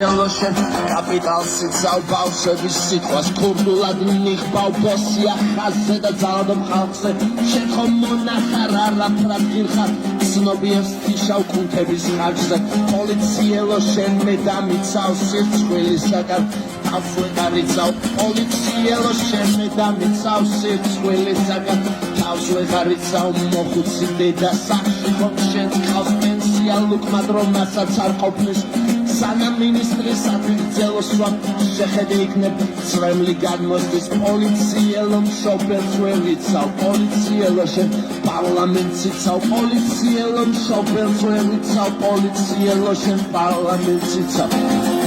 Lotion, capital sits out bawsების სიტყვას ქურდულად ნიღბავ ბოსია ხაზზე და ძალადობ ხალხზე შეხომ მონახარ არაფრად გირხარ ცნობიერს თიშავ კუნთების ხარჯზე პოლიციელო შენ მე დამიცავ სირცხვილისაგან თავს ვეღარიცავ პოლიციელო შენ მე დამიცავ სირცხვილისაგან თავს ვეღარიცავ მოხუცი დედა სახში ხომ შენ ხავს პენსია ლუკმად რომ მასაც არ ყოფნის Sana ministris atgdzēlos vam šehede ikneb Svemli gadmostis policijelom šoper svevicau Policijelošen parlamentcicau Policijelom šoper svevicau Policijelošen parlamentcicau